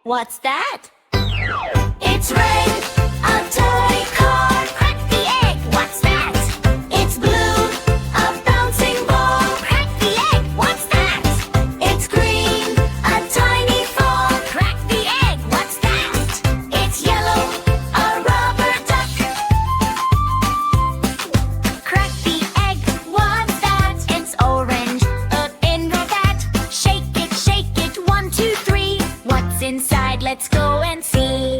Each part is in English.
What's that? It's red, a toy car. Crack the egg. What's that? It's blue, a bouncing ball. Crack the egg. What's that? It's green, a tiny frog. Crack the egg. What's that? It's yellow, a rubber duck. Crack the egg. What's that? It's orange, a indoor vat. Shake it, 1, 2, 3. What's inside? Let's go and see.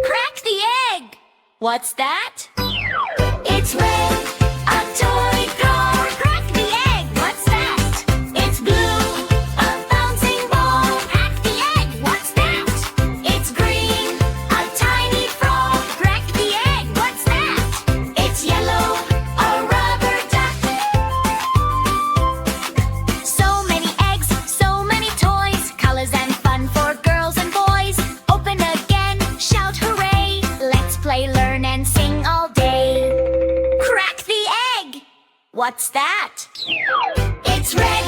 Crack the egg! What's that? It's red, a toy car. Crack the egg! What's that? It's blue, a bouncing ball. Crack the egg! What's that? It's green, a tiny frog. Crack the egg! What's that? It's yellow, a rubber duck. So many eggs, so many toys, colors and fun for girls and boys. Open again, shout hooray! Let's play, learn and sing all day. Crack the egg! What's that? It's red,